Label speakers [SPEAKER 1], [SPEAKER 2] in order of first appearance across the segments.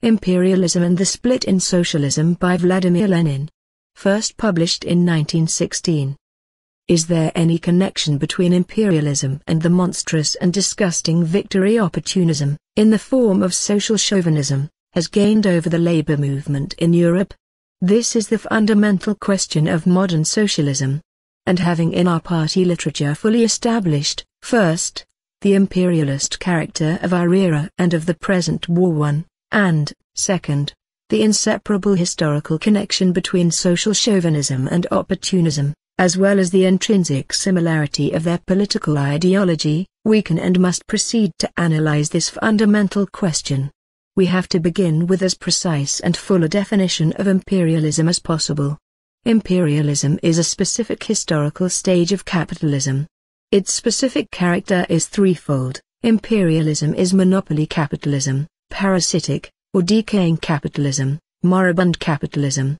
[SPEAKER 1] Imperialism and the Split in Socialism by Vladimir Lenin. First published in 1916. Is there any connection between imperialism and the monstrous and disgusting victory opportunism, in the form of social chauvinism, has gained over the labor movement in Europe? This is the fundamental question of modern socialism. And having in our party literature fully established, first, the imperialist character of our era and of the present war one, and, second, the inseparable historical connection between social chauvinism and opportunism, as well as the intrinsic similarity of their political ideology, we can and must proceed to analyze this fundamental question. We have to begin with as precise and full a definition of imperialism as possible. Imperialism is a specific historical stage of capitalism. Its specific character is threefold. Imperialism is monopoly capitalism, parasitic, or decaying capitalism, moribund capitalism.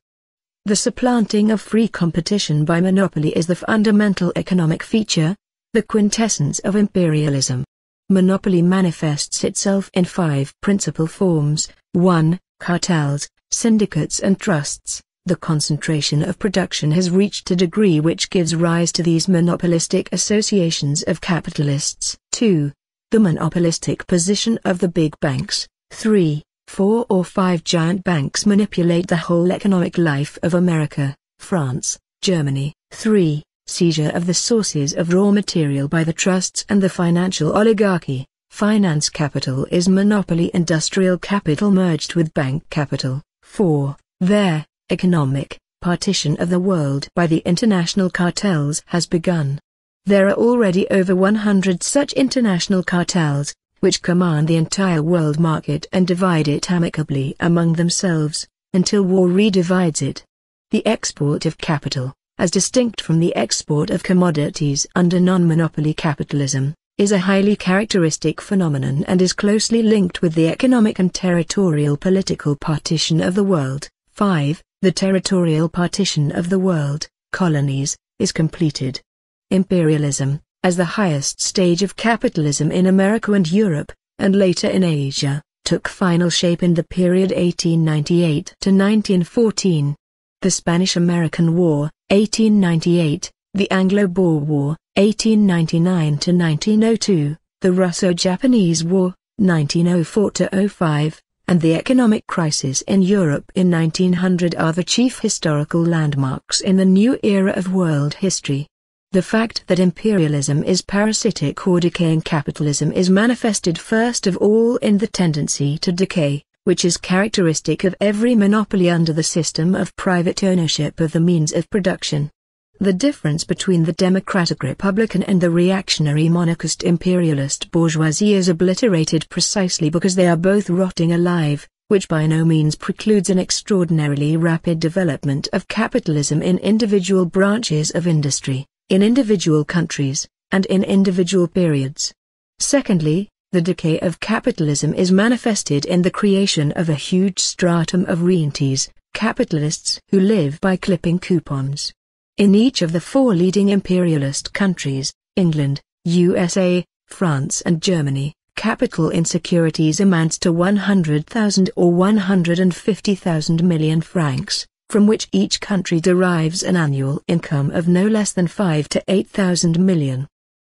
[SPEAKER 1] The supplanting of free competition by monopoly is the fundamental economic feature, the quintessence of imperialism. Monopoly manifests itself in 5 principal forms: 1. Cartels, syndicates and trusts. The concentration of production has reached a degree which gives rise to these monopolistic associations of capitalists. 2. The monopolistic position of the big banks. 3. 4 or 5 giant banks manipulate the whole economic life of America, France, Germany. 3. Seizure of the sources of raw material by the trusts and the financial oligarchy. Finance capital is monopoly industrial capital merged with bank capital. 4. Their economic partition of the world by the international cartels has begun. There are already over 100 such international cartels, which command the entire world market and divide it amicably among themselves, until war redivides it. The export of capital, as distinct from the export of commodities under non-monopoly capitalism, is a highly characteristic phenomenon and is closely linked with the economic and territorial political partition of the world. 5. The territorial partition of the world, colonies, is completed. Imperialism, as the highest stage of capitalism in America and Europe, and later in Asia, took final shape in the period 1898 to 1914. The Spanish-American War, 1898, the Anglo-Boer War, 1899 to 1902, the Russo-Japanese War, 1904 to 05, and the economic crisis in Europe in 1900 are the chief historical landmarks in the new era of world history. The fact that imperialism is parasitic or decaying capitalism is manifested first of all in the tendency to decay, which is characteristic of every monopoly under the system of private ownership of the means of production. The difference between the democratic republican and the reactionary monarchist imperialist bourgeoisie is obliterated precisely because they are both rotting alive, which by no means precludes an extraordinarily rapid development of capitalism in individual branches of industry, in individual countries, and in individual periods. Secondly, the decay of capitalism is manifested in the creation of a huge stratum of rentiers, capitalists who live by clipping coupons. In each of the 4 leading imperialist countries, England, USA, France and Germany, capital in securities amounts to 100,000 or 150,000 million francs, from which each country derives an annual income of no less than 5 to 8,000 million.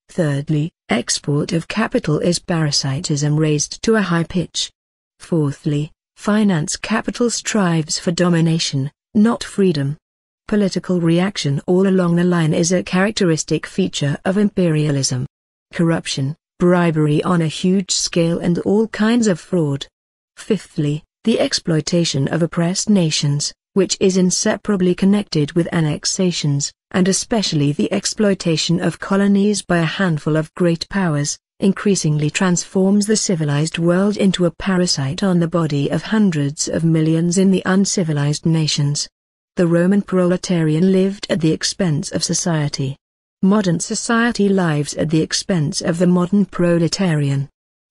[SPEAKER 1] Thirdly, export of capital is parasitism raised to a high pitch. Fourthly, finance capital strives for domination, not freedom. Political reaction all along the line is a characteristic feature of imperialism. Corruption, bribery on a huge scale and all kinds of fraud. Fifthly, the exploitation of oppressed nations, which is inseparably connected with annexations, and especially the exploitation of colonies by a handful of great powers, increasingly transforms the civilized world into a parasite on the body of hundreds of millions in the uncivilized nations. The Roman proletarian lived at the expense of society. Modern society lives at the expense of the modern proletarian.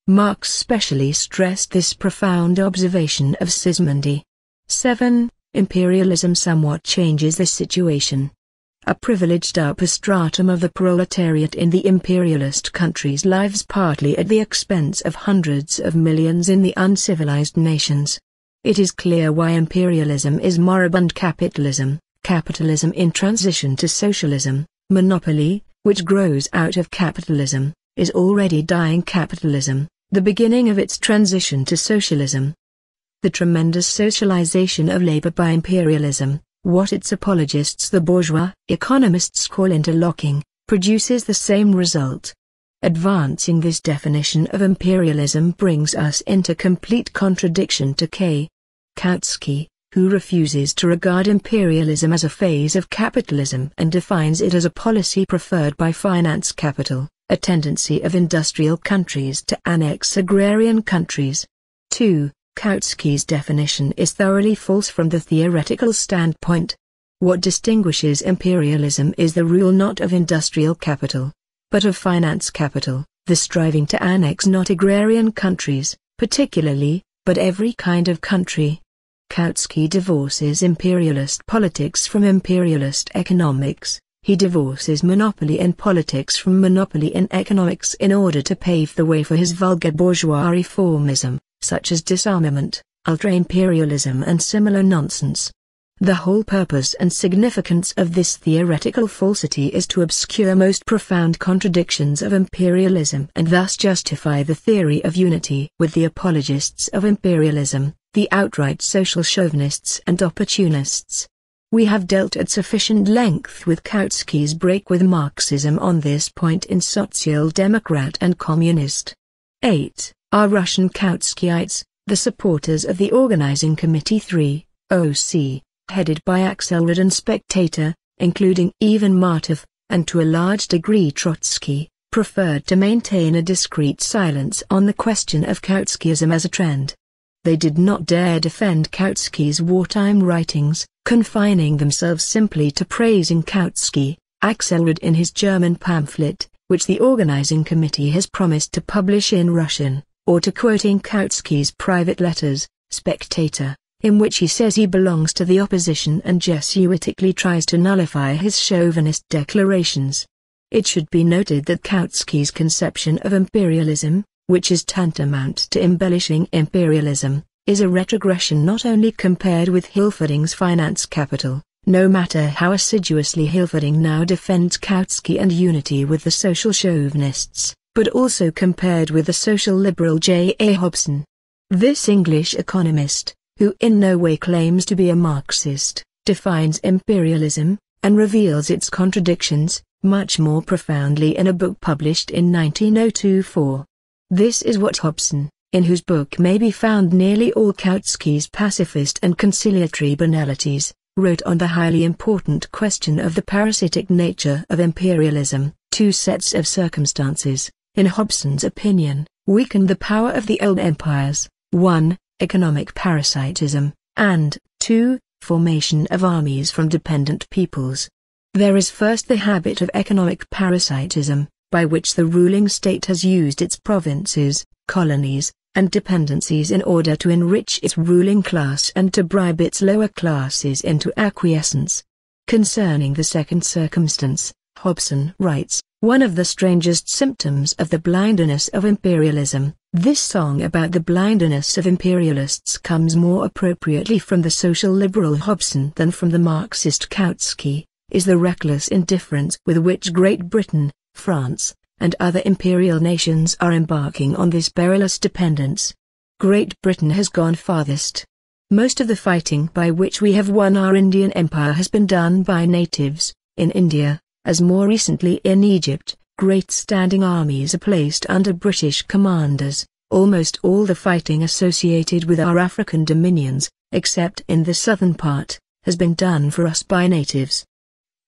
[SPEAKER 1] Marx specially stressed this profound observation of Sismondi. 7. Imperialism somewhat changes this situation. A privileged upper stratum of the proletariat in the imperialist countries lives partly at the expense of hundreds of millions in the uncivilized nations. it is clear why imperialism is moribund capitalism, capitalism in transition to socialism, monopoly, which grows out of capitalism, is already dying capitalism, the beginning of its transition to socialism. The tremendous socialization of labor by imperialism, what its apologists the bourgeois economists call interlocking, produces the same result. Advancing this definition of imperialism brings us into complete contradiction to K. Kautsky, who refuses to regard imperialism as a phase of capitalism and defines it as a policy preferred by finance capital, a tendency of industrial countries to annex agrarian countries. 2. Kautsky's definition is thoroughly false from the theoretical standpoint. What distinguishes imperialism is the rule not of industrial capital, but of finance capital, the striving to annex not agrarian countries, particularly, but every kind of country. Kautsky divorces imperialist politics from imperialist economics. He divorces monopoly in politics from monopoly in economics in order to pave the way for his vulgar bourgeois reformism, such as disarmament, ultra-imperialism and similar nonsense. The whole purpose and significance of this theoretical falsity is to obscure most profound contradictions of imperialism and thus justify the theory of unity with the apologists of imperialism, the outright social chauvinists and opportunists. We have dealt at sufficient length with Kautsky's break with Marxism on this point in Social Democrat and Communist. 8. Our Russian Kautskyites, the supporters of the Organizing Committee 3, OC, headed by Axelrod and Spectator, including Ivan Martov, and to a large degree Trotsky, preferred to maintain a discreet silence on the question of Kautskism as a trend. They did not dare defend Kautsky's wartime writings, confining themselves simply to praising Kautsky. Axelrod in his German pamphlet, which the Organizing Committee has promised to publish in Russian, or to quoting Kautsky's private letters, Spectator, in which he says he belongs to the opposition and Jesuitically tries to nullify his chauvinist declarations. It should be noted that Kautsky's conception of imperialism, which is tantamount to embellishing imperialism, is a retrogression not only compared with Hilferding's finance capital, no matter how assiduously Hilferding now defends Kautsky and unity with the social chauvinists, but also compared with the social liberal J. A. Hobson. This English economist, who in no way claims to be a Marxist, defines imperialism, and reveals its contradictions, much more profoundly in a book published in 1902. This is what Hobson, in whose book may be found nearly all Kautsky's pacifist and conciliatory banalities, wrote on the highly important question of the parasitic nature of imperialism. Two sets of circumstances, in Hobson's opinion, weakened the power of the old empires: 1. Economic parasitism, and 2. Formation of armies from dependent peoples. There is first the habit of economic parasitism, by which the ruling state has used its provinces, colonies, and dependencies in order to enrich its ruling class and to bribe its lower classes into acquiescence. Concerning the second circumstance, Hobson writes, one of the strangest symptoms of the blindness of imperialism, this song about the blindness of imperialists comes more appropriately from the social liberal Hobson than from the Marxist Kautsky, is the reckless indifference with which Great Britain, France, and other imperial nations are embarking on this perilous dependence. Great Britain has gone farthest. Most of the fighting by which we have won our Indian empire has been done by natives. In India, as more recently in Egypt, great standing armies are placed under British commanders. Almost all the fighting associated with our African dominions, except in the southern part, has been done for us by natives.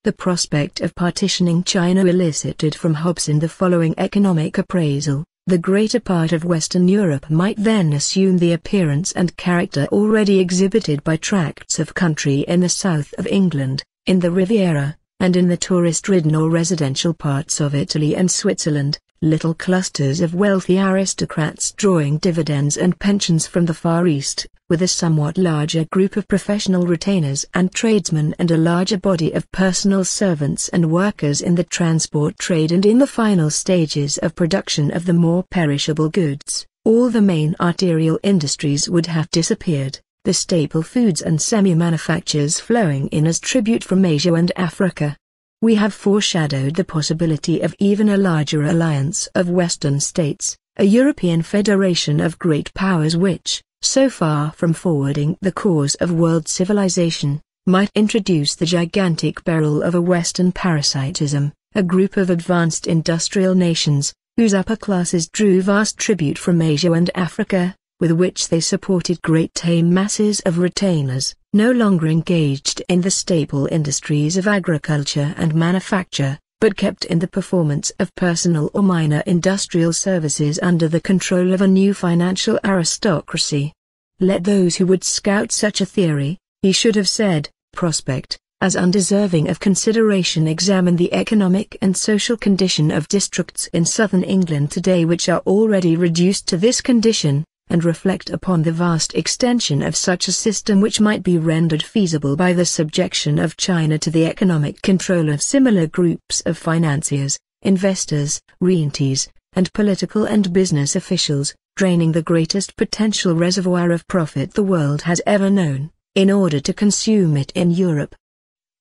[SPEAKER 1] The prospect of partitioning China elicited from Hobson the following economic appraisal: the greater part of Western Europe might then assume the appearance and character already exhibited by tracts of country in the south of England, in the Riviera, and in the tourist-ridden or residential parts of Italy and Switzerland, little clusters of wealthy aristocrats drawing dividends and pensions from the Far East, with a somewhat larger group of professional retainers and tradesmen and a larger body of personal servants and workers in the transport trade and in the final stages of production of the more perishable goods. All the main arterial industries would have disappeared, the staple foods and semi-manufactures flowing in as tribute from Asia and Africa. We have foreshadowed the possibility of even a larger alliance of Western states, a European federation of great powers which, so far from forwarding the cause of world civilization, might introduce the gigantic peril of a Western parasitism, a group of advanced industrial nations, whose upper classes drew vast tribute from Asia and Africa, with which they supported great tame masses of retainers, no longer engaged in the staple industries of agriculture and manufacture, but kept in the performance of personal or minor industrial services under the control of a new financial aristocracy. Let those who would scout such a theory, he should have said, prospect, as undeserving of consideration examine the economic and social condition of districts in southern England today which are already reduced to this condition, and reflect upon the vast extension of such a system which might be rendered feasible by the subjection of China to the economic control of similar groups of financiers, investors, rentiers, and political and business officials, draining the greatest potential reservoir of profit the world has ever known, in order to consume it in Europe.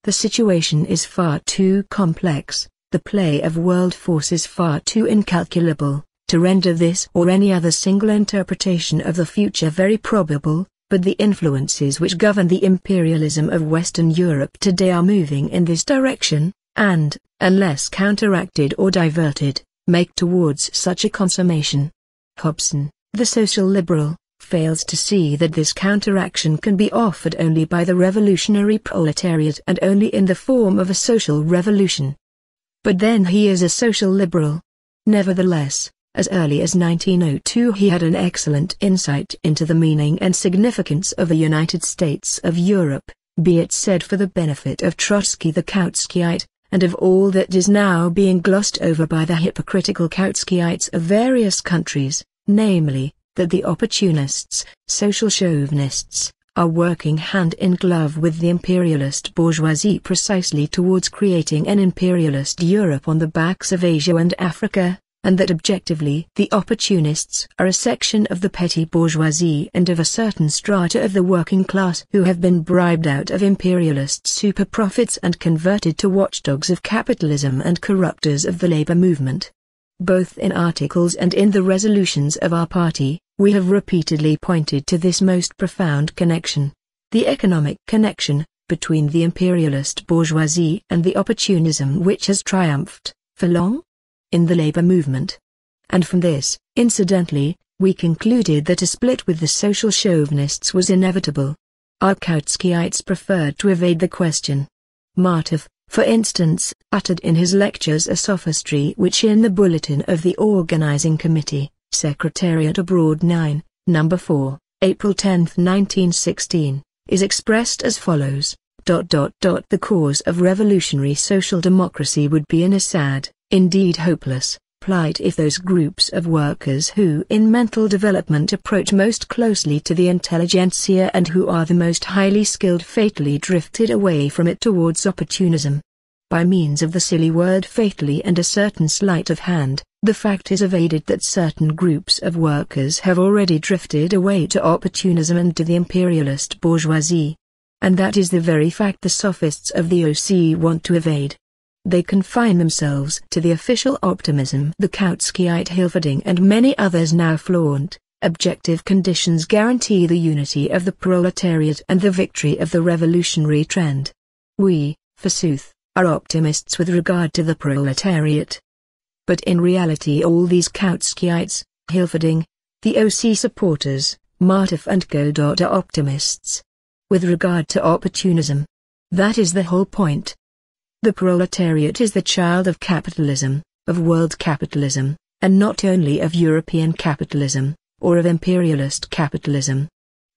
[SPEAKER 1] The situation is far too complex, the play of world forces far too incalculable, to render this or any other single interpretation of the future very probable, but the influences which govern the imperialism of Western Europe today are moving in this direction, and, unless counteracted or diverted, make towards such a consummation. Hobson, the social liberal, fails to see that this counteraction can be offered only by the revolutionary proletariat and only in the form of a social revolution. But then he is a social liberal. Nevertheless, as early as 1902 he had an excellent insight into the meaning and significance of the United States of Europe, be it said for the benefit of Trotsky the Kautskyite, and of all that is now being glossed over by the hypocritical Kautskyites of various countries, namely, that the opportunists, social chauvinists, are working hand in glove with the imperialist bourgeoisie precisely towards creating an imperialist Europe on the backs of Asia and Africa, and that objectively the opportunists are a section of the petty bourgeoisie and of a certain strata of the working class who have been bribed out of imperialist super profits and converted to watchdogs of capitalism and corruptors of the labor movement. Both in articles and in the resolutions of our party, we have repeatedly pointed to this most profound connection, the economic connection, between the imperialist bourgeoisie and the opportunism which has triumphed, for long, in the labor movement. And from this, incidentally, we concluded that a split with the social chauvinists was inevitable. Our Kautskyites preferred to evade the question. Martov, for instance, uttered in his lectures a sophistry which in the bulletin of the Organizing Committee, Secretariat Abroad 9, No. 4, April 10, 1916, is expressed as follows, ... The cause of revolutionary social democracy would be in a sad, indeed hopeless, plight if those groups of workers who in mental development approach most closely to the intelligentsia and who are the most highly skilled fatally drifted away from it towards opportunism. By means of the silly word fatally and a certain sleight of hand, the fact is evaded that certain groups of workers have already drifted away to opportunism and to the imperialist bourgeoisie. And that is the very fact the sophists of the OC want to evade. They confine themselves to the official optimism the Kautskyite Hilferding and many others now flaunt. Objective conditions guarantee the unity of the proletariat and the victory of the revolutionary trend. We, forsooth, are optimists with regard to the proletariat. But in reality all these Kautskyites, Hilferding, the OC supporters, Martov and Godot are optimists. With regard to opportunism. That is the whole point. The proletariat is the child of capitalism, of world capitalism, and not only of European capitalism, or of imperialist capitalism.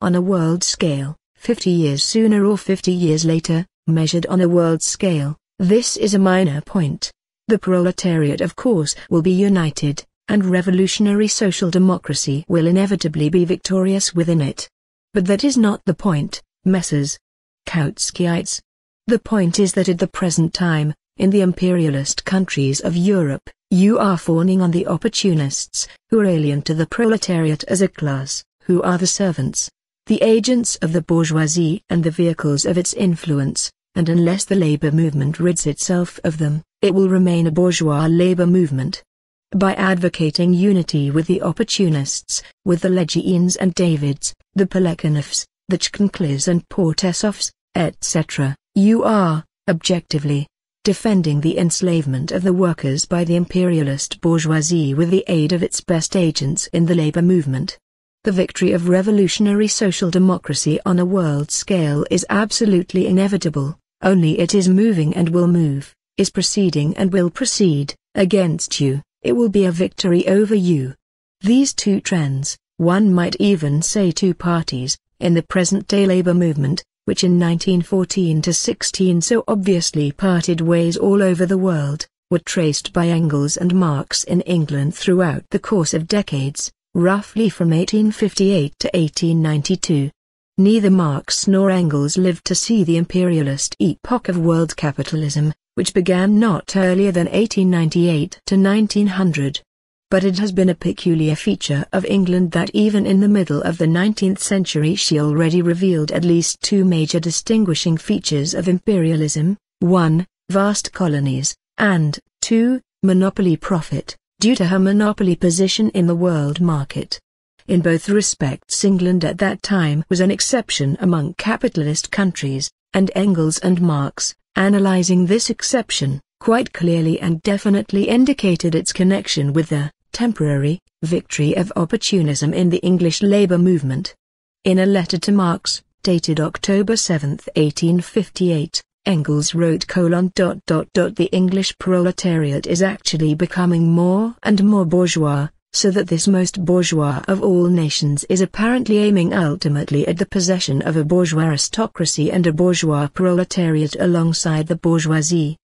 [SPEAKER 1] On a world scale, 50 years sooner or 50 years later, measured on a world scale, this is a minor point. The proletariat of course will be united, and revolutionary social democracy will inevitably be victorious within it. But that is not the point, Messrs. Kautskyites. The point is that at the present time, in the imperialist countries of Europe, you are fawning on the opportunists, who are alien to the proletariat as a class, who are the servants, the agents of the bourgeoisie and the vehicles of its influence, and unless the labor movement rids itself of them, it will remain a bourgeois labor movement. By advocating unity with the opportunists, with the Legians and Davids, the Plekhanovs, the Chkanklis and Portesovs, etc., you are, objectively, defending the enslavement of the workers by the imperialist bourgeoisie with the aid of its best agents in the labor movement. The victory of revolutionary social democracy on a world scale is absolutely inevitable, only it is moving and will move, is proceeding and will proceed, against you. It will be a victory over you. These two trends, one might even say two parties, in the present-day labor movement, which in 1914–16 so obviously parted ways all over the world, were traced by Engels and Marx in England throughout the course of decades, roughly from 1858 to 1892. Neither Marx nor Engels lived to see the imperialist epoch of world capitalism, which began not earlier than 1898 to 1900. But it has been a peculiar feature of England that even in the middle of the 19th century she already revealed at least two major distinguishing features of imperialism: 1, vast colonies, and 2, monopoly profit, due to her monopoly position in the world market. In both respects England at that time was an exception among capitalist countries, and Engels and Marx, analyzing this exception, quite clearly and definitely indicated its connection with the temporary victory of opportunism in the English labor movement. In a letter to Marx, dated October 7, 1858, Engels wrote: "The English proletariat is actually becoming more and more bourgeois, so that this most bourgeois of all nations is apparently aiming ultimately at the possession of a bourgeois aristocracy and a bourgeois proletariat alongside the bourgeoisie.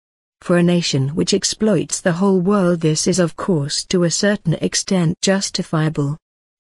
[SPEAKER 1] For a nation which exploits the whole world this is of course to a certain extent justifiable."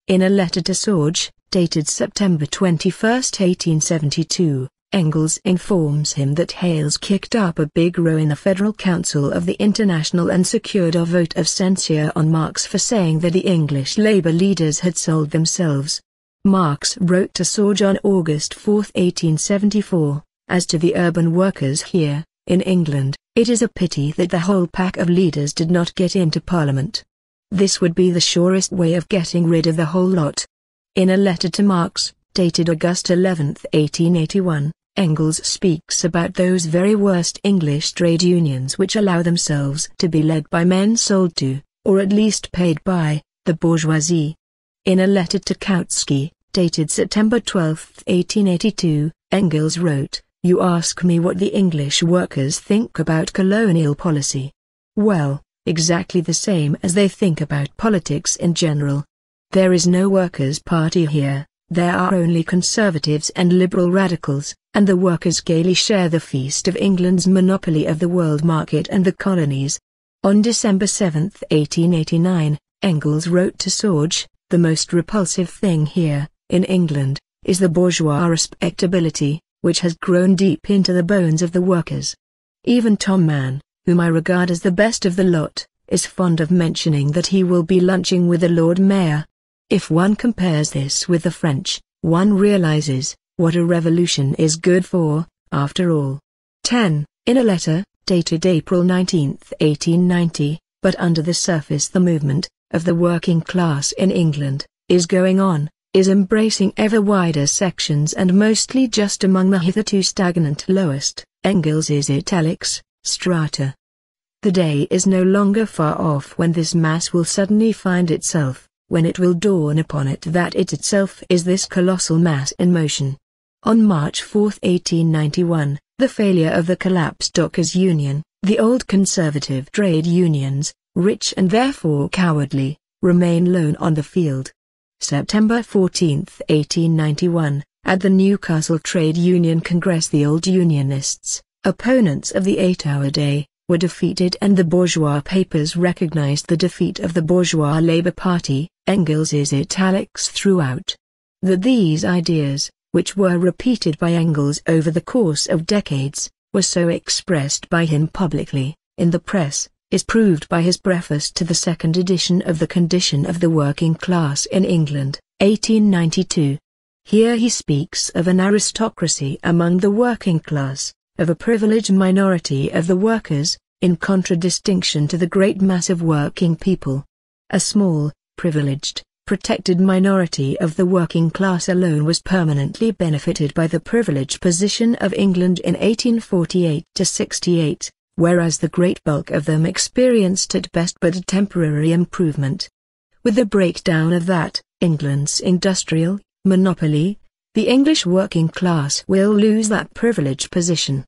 [SPEAKER 1] In a letter to Sorge, dated September 21, 1872, Engels informs him that Hales kicked up a big row in the Federal Council of the International and secured a vote of censure on Marx for saying that the English labor leaders had sold themselves. Marx wrote to Sorge on August 4, 1874, "As to the urban workers here, in England, it is a pity that the whole pack of leaders did not get into Parliament. This would be the surest way of getting rid of the whole lot." In a letter to Marx, dated August 11, 1881, Engels speaks about those very worst English trade unions which allow themselves to be led by men sold to, or at least paid by, the bourgeoisie. In a letter to Kautsky, dated September 12, 1882, Engels wrote, "You ask me what the English workers think about colonial policy. Well, exactly the same as they think about politics in general. There is no workers' party here, there are only conservatives and liberal radicals, and the workers gaily share the feast of England's monopoly of the world market and the colonies." On December 7, 1889, Engels wrote to Sorge, "The most repulsive thing here, in England, is the bourgeois respectability, which has grown deep into the bones of the workers. Even Tom Mann, whom I regard as the best of the lot, is fond of mentioning that he will be lunching with the Lord Mayor. If one compares this with the French, one realizes what a revolution is good for, after all." 10. In a letter, dated April 19, 1890, "But under the surface the movement, of the working class in England, is going on, is embracing ever wider sections and mostly just among the hitherto stagnant lowest, Engels is italics, strata. The day is no longer far off when this mass will suddenly find itself, when it will dawn upon it that it itself is this colossal mass in motion." On March 4, 1891, the failure of the collapsed Dockers Union, the old conservative trade unions, rich and therefore cowardly, remain lone on the field. September 14, 1891, at the Newcastle Trade Union Congress the old Unionists, opponents of the 8-hour day, were defeated and the bourgeois papers recognized the defeat of the bourgeois Labour Party, Engels is italics throughout. That these ideas, which were repeated by Engels over the course of decades, were so expressed by him publicly, in the press, is proved by his preface to the second edition of The Condition of the Working Class in England, 1892. Here he speaks of an aristocracy among the working class, of a privileged minority of the workers, in contradistinction to the great mass of working people. A small, privileged, protected minority of the working class alone was permanently benefited by the privileged position of England in 1848–68, whereas the great bulk of them experienced at best but a temporary improvement. With the breakdown of that, England's industrial monopoly, the English working class will lose that privileged position.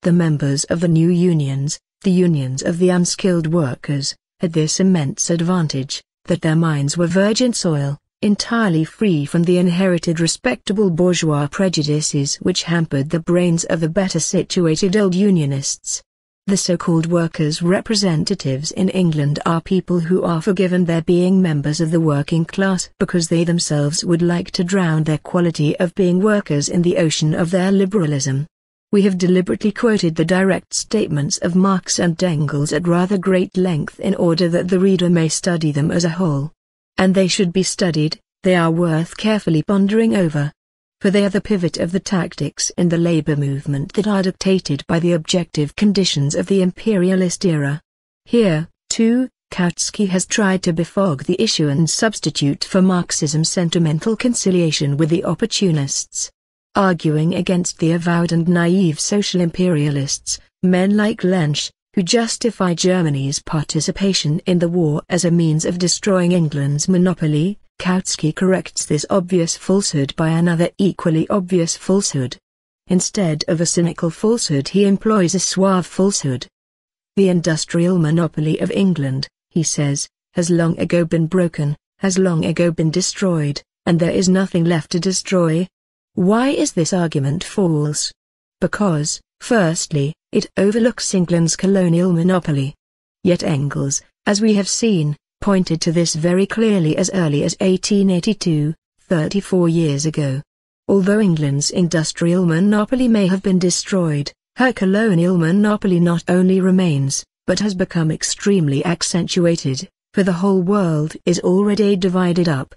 [SPEAKER 1] The members of the new unions, the unions of the unskilled workers, had this immense advantage, that their minds were virgin soil, entirely free from the inherited respectable bourgeois prejudices which hampered the brains of the better situated old unionists. The so-called workers' representatives in England are people who are forgiven their being members of the working class because they themselves would like to drown their quality of being workers in the ocean of their liberalism. We have deliberately quoted the direct statements of Marx and Engels at rather great length in order that the reader may study them as a whole. And they should be studied, they are worth carefully pondering over. For they are the pivot of the tactics in the labor movement that are dictated by the objective conditions of the imperialist era. Here, too, Kautsky has tried to befog the issue and substitute for Marxism sentimental conciliation with the opportunists. Arguing against the avowed and naive social imperialists, men like Lensch, who justify Germany's participation in the war as a means of destroying England's monopoly, Kautsky corrects this obvious falsehood by another equally obvious falsehood. Instead of a cynical falsehood he employs a suave falsehood. The industrial monopoly of England, he says, has long ago been broken, has long ago been destroyed, and there is nothing left to destroy. Why is this argument false? Because, firstly, it overlooks England's colonial monopoly. Yet Engels, as we have seen, pointed to this very clearly as early as 1882, 34 years ago. Although England's industrial monopoly may have been destroyed, her colonial monopoly not only remains, but has become extremely accentuated, for the whole world is already divided up.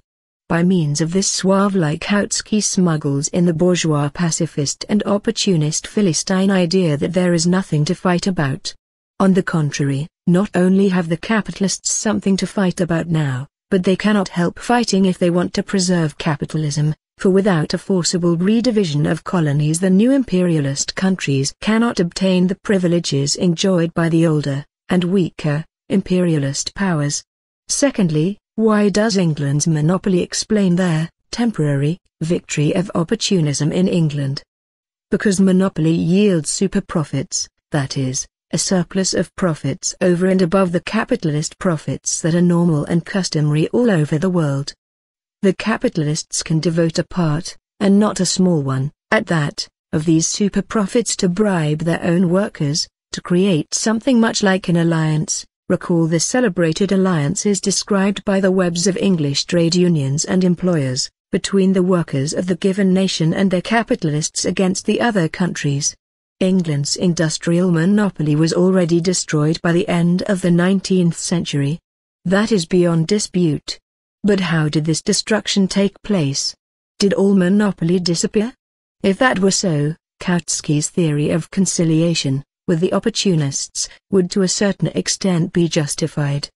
[SPEAKER 1] By means of this suave-like Kautsky smuggles in the bourgeois pacifist and opportunist Philistine idea that there is nothing to fight about. On the contrary, not only have the capitalists something to fight about now, but they cannot help fighting if they want to preserve capitalism, for without a forcible redivision of colonies the new imperialist countries cannot obtain the privileges enjoyed by the older, and weaker, imperialist powers. Secondly, why does England's monopoly explain their temporary victory of opportunism in England? Because monopoly yields super-profits, that is, a surplus of profits over and above the capitalist profits that are normal and customary all over the world. The capitalists can devote a part, and not a small one, at that, of these super-profits to bribe their own workers, to create something much like an alliance. Recall the celebrated alliances described by the webs of English trade unions and employers, between the workers of the given nation and their capitalists against the other countries. England's industrial monopoly was already destroyed by the end of the 19th century. That is beyond dispute. But how did this destruction take place? Did all monopoly disappear? If that were so, Kautsky's theory of conciliation with the opportunists would to a certain extent be justified.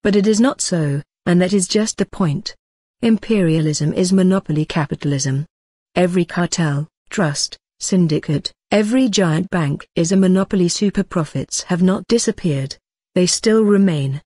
[SPEAKER 1] But it is not so, and that is just the point. Imperialism is monopoly capitalism. Every cartel, trust, syndicate, every giant bank is a monopoly. Super-profits have not disappeared, they still remain.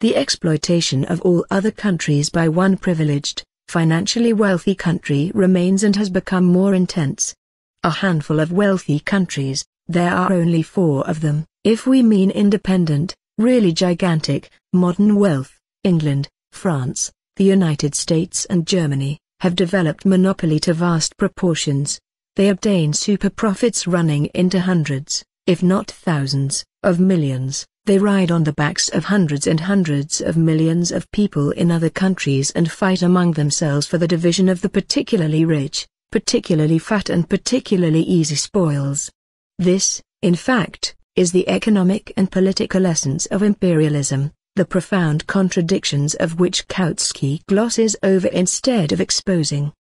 [SPEAKER 1] The exploitation of all other countries by one privileged, financially wealthy country remains and has become more intense. A handful of wealthy countries, there are only 4 of them, if we mean independent, really gigantic, modern wealth, England, France, the United States and Germany, have developed monopoly to vast proportions. They obtain super-profits running into hundreds, if not thousands, of millions. They ride on the backs of hundreds and hundreds of millions of people in other countries and fight among themselves for the division of the particularly rich, particularly fat and particularly easy spoils. This, in fact, is the economic and political essence of imperialism, the profound contradictions of which Kautsky glosses over instead of exposing.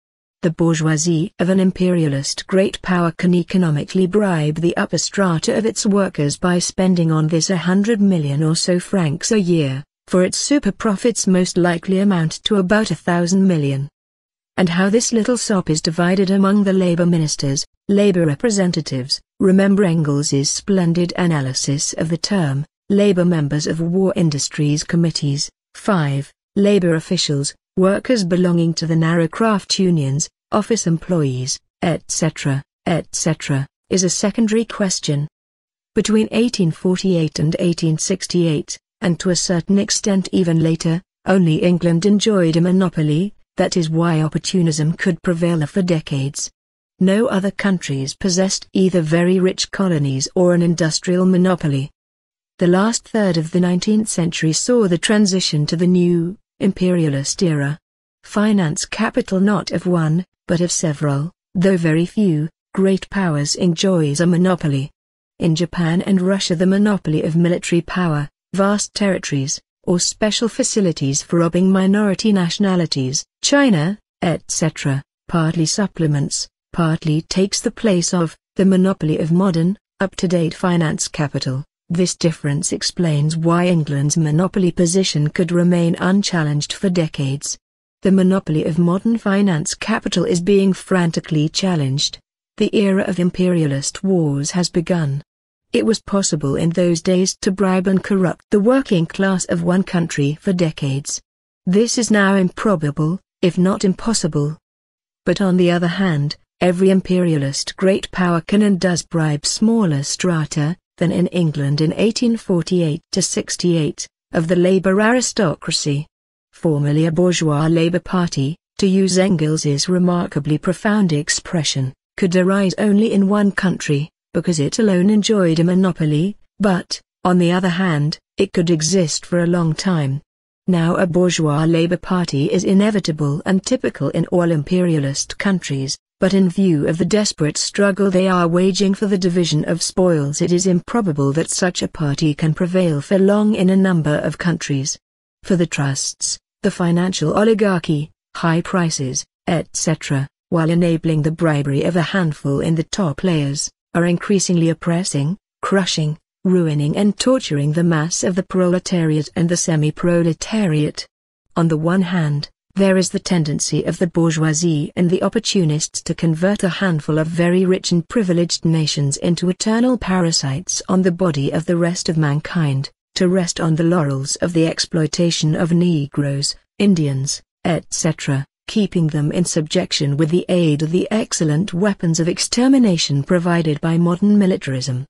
[SPEAKER 1] The bourgeoisie of an imperialist great power can economically bribe the upper strata of its workers by spending on this 100 million or so francs a year, for its super profits most likely amount to about 1,000 million. And how this little sop is divided among the labor ministers, labor representatives. Remember Engels's splendid analysis of the term, labor members of war industries committees. 5. Labor officials, workers belonging to the narrow craft unions, office employees, etc., etc., is a secondary question. Between 1848 and 1868, and to a certain extent even later, only England enjoyed a monopoly, that is why opportunism could prevail for decades. No other countries possessed either very rich colonies or an industrial monopoly. The last third of the 19th century saw the transition to the new, imperialist era. Finance capital not of one, but of several, though very few, great powers enjoys a monopoly. In Japan and Russia the monopoly of military power, vast territories, or special facilities for robbing minority nationalities, China, etc., partly supplements, partly takes the place of, the monopoly of modern, up-to-date finance capital. This difference explains why England's monopoly position could remain unchallenged for decades. The monopoly of modern finance capital is being frantically challenged. The era of imperialist wars has begun. It was possible in those days to bribe and corrupt the working class of one country for decades. This is now improbable, if not impossible. But on the other hand, every imperialist great power can and does bribe smaller strata than in England in 1848–68, of the labor aristocracy. Formerly a bourgeois Labour Party, to use Engels's remarkably profound expression, could arise only in one country, because it alone enjoyed a monopoly, but, on the other hand, it could exist for a long time. Now a bourgeois Labour Party is inevitable and typical in all imperialist countries, but in view of the desperate struggle they are waging for the division of spoils it is improbable that such a party can prevail for long in a number of countries. For the trusts, the financial oligarchy, high prices, etc., while enabling the bribery of a handful in the top layers, are increasingly oppressing, crushing, ruining and torturing the mass of the proletariat and the semi-proletariat. On the one hand, there is the tendency of the bourgeoisie and the opportunists to convert a handful of very rich and privileged nations into eternal parasites on the body of the rest of mankind, to rest on the laurels of the exploitation of Negroes, Indians, etc., keeping them in subjection with the aid of the excellent weapons of extermination provided by modern militarism.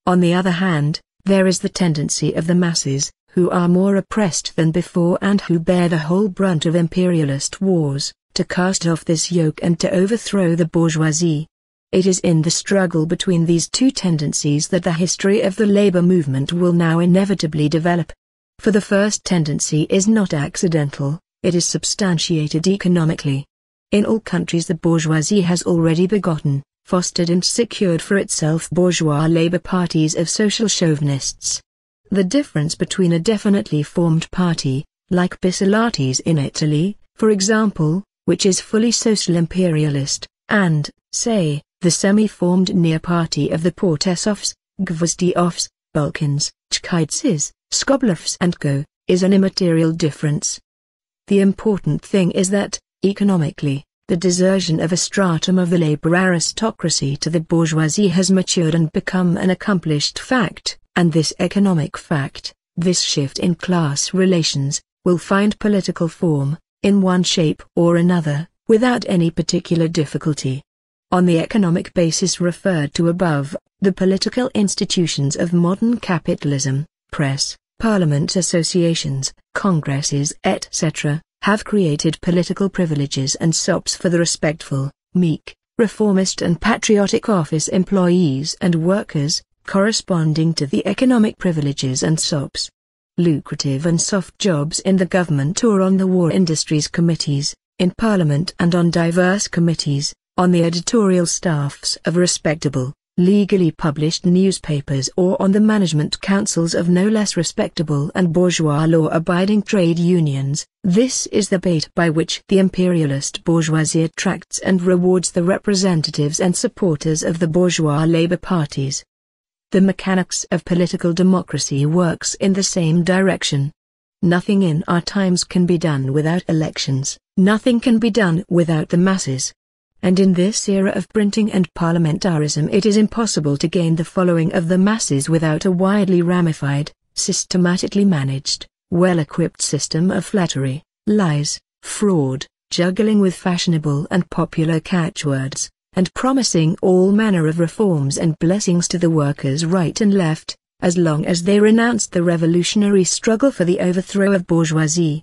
[SPEAKER 1] On the other hand, there is the tendency of the masses, who are more oppressed than before and who bear the whole brunt of imperialist wars, to cast off this yoke and to overthrow the bourgeoisie. It is in the struggle between these two tendencies that the history of the labor movement will now inevitably develop. For the first tendency is not accidental, it is substantiated economically. In all countries the bourgeoisie has already begotten, fostered and secured for itself bourgeois labor parties of social chauvinists. The difference between a definitely formed party, like Bissolati's in Italy, for example, which is fully social imperialist, and, say, the semi-formed near-party of the Portesovs, Gvozdyovs, Balkans, Chkaitzes, Skoblovs and Co., is an immaterial difference. The important thing is that, economically, the desertion of a stratum of the labor aristocracy to the bourgeoisie has matured and become an accomplished fact, and this economic fact, this shift in class relations, will find political form, in one shape or another, without any particular difficulty. On the economic basis referred to above, the political institutions of modern capitalism, press, parliament associations, congresses etc., have created political privileges and SOPs for the respectful, meek, reformist and patriotic office employees and workers, corresponding to the economic privileges and SOPs. Lucrative and soft jobs in the government or on the war industries committees, in parliament and on diverse committees, on the editorial staffs of respectable, legally published newspapers or on the management councils of no less respectable and bourgeois law-abiding trade unions. This is the bait by which the imperialist bourgeoisie attracts and rewards the representatives and supporters of the bourgeois labor parties. The mechanics of political democracy works in the same direction. Nothing in our times can be done without elections, nothing can be done without the masses. And in this era of printing and parliamentarism it is impossible to gain the following of the masses without a widely ramified, systematically managed, well-equipped system of flattery, lies, fraud, juggling with fashionable and popular catchwords, and promising all manner of reforms and blessings to the workers right and left, as long as they renounced the revolutionary struggle for the overthrow of bourgeoisie.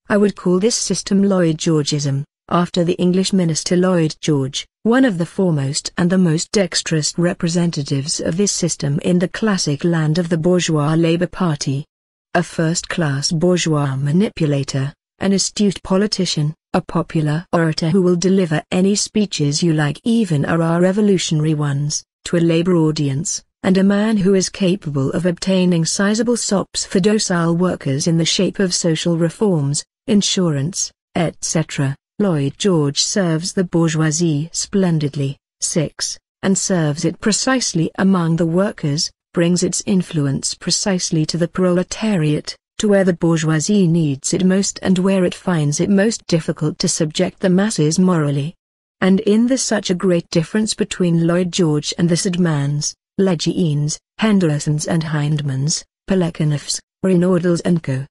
[SPEAKER 1] I would call this system Lloyd Georgeism, after the English minister Lloyd George, one of the foremost and the most dexterous representatives of this system in the classic land of the bourgeois Labour Party. A first-class bourgeois manipulator, an astute politician, a popular orator who will deliver any speeches you like, even our revolutionary ones, to a Labour audience, and a man who is capable of obtaining sizable sops for docile workers in the shape of social reforms, insurance, etc. Lloyd George serves the bourgeoisie splendidly, 6, and serves it precisely among the workers, brings its influence precisely to the proletariat, to where the bourgeoisie needs it most and where it finds it most difficult to subject the masses morally. And in the such a great difference between Lloyd George and the Sedmans, Leggeans, Hendersons and Hindmans, Plekhanovs, Renaudels and co.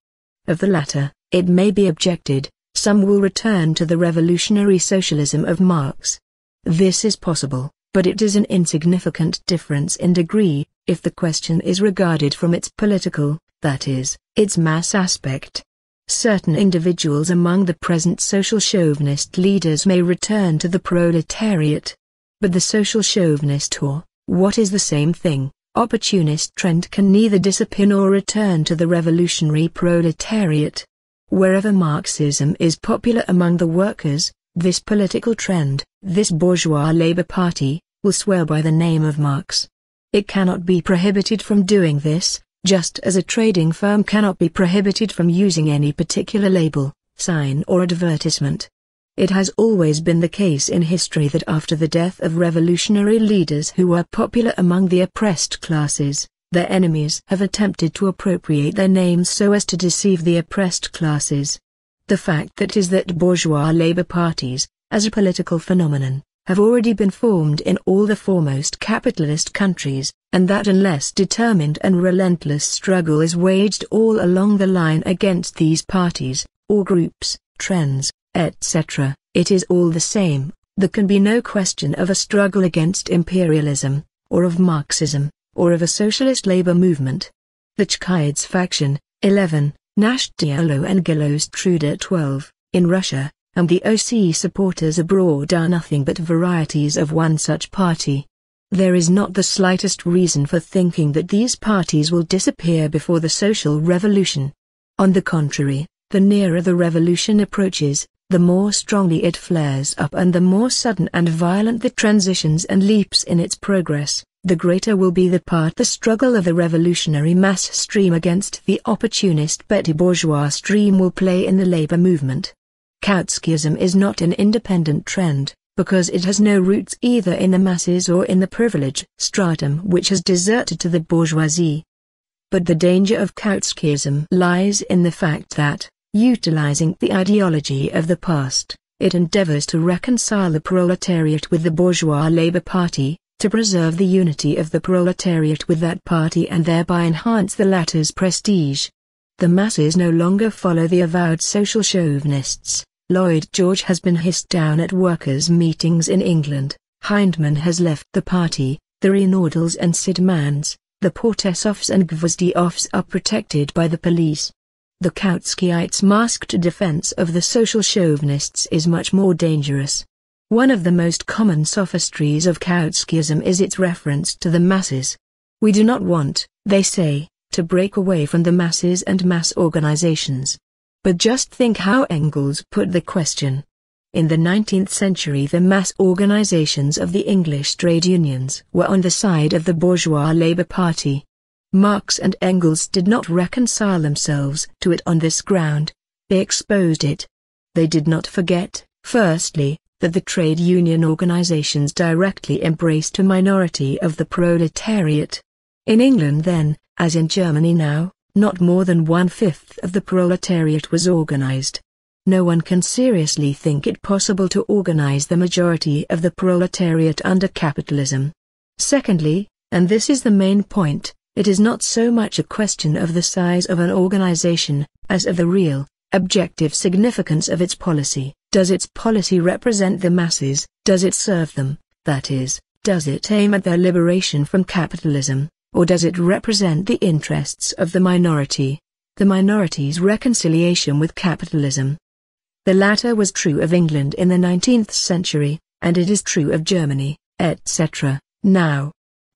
[SPEAKER 1] Of the latter, it may be objected, some will return to the revolutionary socialism of Marx. This is possible, but it is an insignificant difference in degree, if the question is regarded from its political, that is, its mass aspect. Certain individuals among the present social chauvinist leaders may return to the proletariat. But the social chauvinist or, what is the same thing, opportunist trend can neither disappear nor return to the revolutionary proletariat. Wherever Marxism is popular among the workers, this political trend, this bourgeois Labour Party, will swear by the name of Marx. It cannot be prohibited from doing this, just as a trading firm cannot be prohibited from using any particular label, sign or advertisement. It has always been the case in history that after the death of revolutionary leaders who were popular among the oppressed classes, their enemies have attempted to appropriate their names so as to deceive the oppressed classes. The fact that bourgeois Labour parties, as a political phenomenon, have already been formed in all the foremost capitalist countries, and that unless determined and relentless struggle is waged all along the line against these parties, or groups, trends, etc., it is all the same, there can be no question of a struggle against imperialism, or of Marxism, or of a socialist labor movement. The Chkhids faction, 11, Nashtialo and Gelostruda 12, in Russia, and the OC supporters abroad are nothing but varieties of one such party. There is not the slightest reason for thinking that these parties will disappear before the social revolution. On the contrary, the nearer the revolution approaches, the more strongly it flares up and the more sudden and violent the transitions and leaps in its progress, the greater will be the part the struggle of the revolutionary mass stream against the opportunist petty bourgeois stream will play in the labor movement. Kautskyism is not an independent trend, because it has no roots either in the masses or in the privileged stratum which has deserted to the bourgeoisie. But the danger of Kautskyism lies in the fact that, utilizing the ideology of the past, it endeavors to reconcile the proletariat with the bourgeois Labour Party, to preserve the unity of the proletariat with that party and thereby enhance the latter's prestige. The masses no longer follow the avowed social chauvinists. Lloyd George has been hissed down at workers' meetings in England, Hindman has left the party, the Renaudels and Sedmans, the Portesovs and Gvozdyovs are protected by the police. The Kautskyites' masked defense of the social chauvinists is much more dangerous. One of the most common sophistries of Kautskyism is its reference to the masses. We do not want, they say, to break away from the masses and mass organizations. But just think how Engels put the question. In the 19th century, the mass organizations of the English trade unions were on the side of the bourgeois Labour Party. Marx and Engels did not reconcile themselves to it on this ground. They exposed it. They did not forget, firstly, that the trade union organizations directly embraced a minority of the proletariat. In England then, as in Germany now, not more than 1/5 of the proletariat was organized. No one can seriously think it possible to organize the majority of the proletariat under capitalism. Secondly, and this is the main point, it is not so much a question of the size of an organization, as of the real, objective significance of its policy. Does its policy represent the masses? Does it serve them? That is, does it aim at their liberation from capitalism, or does it represent the interests of the minority, the minority's reconciliation with capitalism? The latter was true of England in the 19th century, and it is true of Germany, etc., now.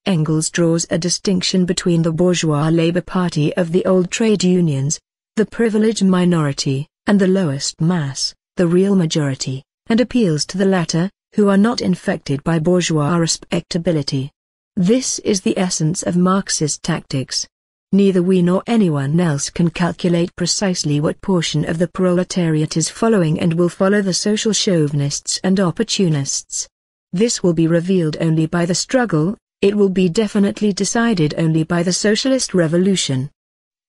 [SPEAKER 1] Engels draws a distinction between the bourgeois Labour Party of the old trade unions, the privileged minority, and the lowest mass, the real majority, and appeals to the latter, who are not infected by bourgeois respectability. This is the essence of Marxist tactics. Neither we nor anyone else can calculate precisely what portion of the proletariat is following and will follow the social chauvinists and opportunists. This will be revealed only by the struggle, it will be definitely decided only by the socialist revolution.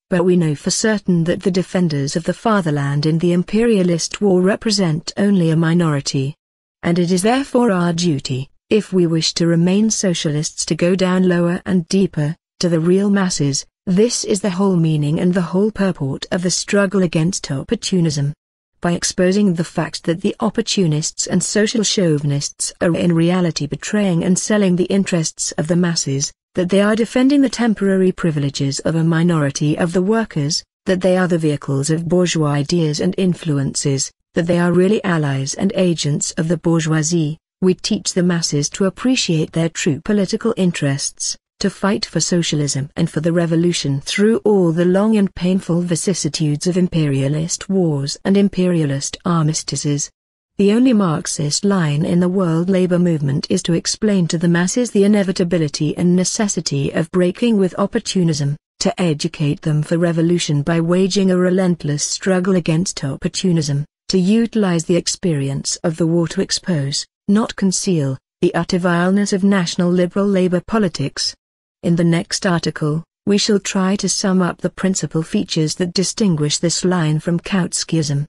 [SPEAKER 1] But we know for certain that the defenders of the fatherland in the imperialist war represent only a minority. And it is therefore our duty, if we wish to remain socialists, to go down lower and deeper, to the real masses. This is the whole meaning and the whole purport of the struggle against opportunism. By exposing the fact that the opportunists and social chauvinists are in reality betraying and selling the interests of the masses, that they are defending the temporary privileges of a minority of the workers, that they are the vehicles of bourgeois ideas and influences, that they are really allies and agents of the bourgeoisie, we teach the masses to appreciate their true political interests, to fight for socialism and for the revolution through all the long and painful vicissitudes of imperialist wars and imperialist armistices. The only Marxist line in the world labor movement is to explain to the masses the inevitability and necessity of breaking with opportunism, to educate them for revolution by waging a relentless struggle against opportunism, to utilize the experience of the war to expose, not conceal, the utter vileness of national liberal labor politics. In the next article, we shall try to sum up the principal features that distinguish this line from Kautskyism.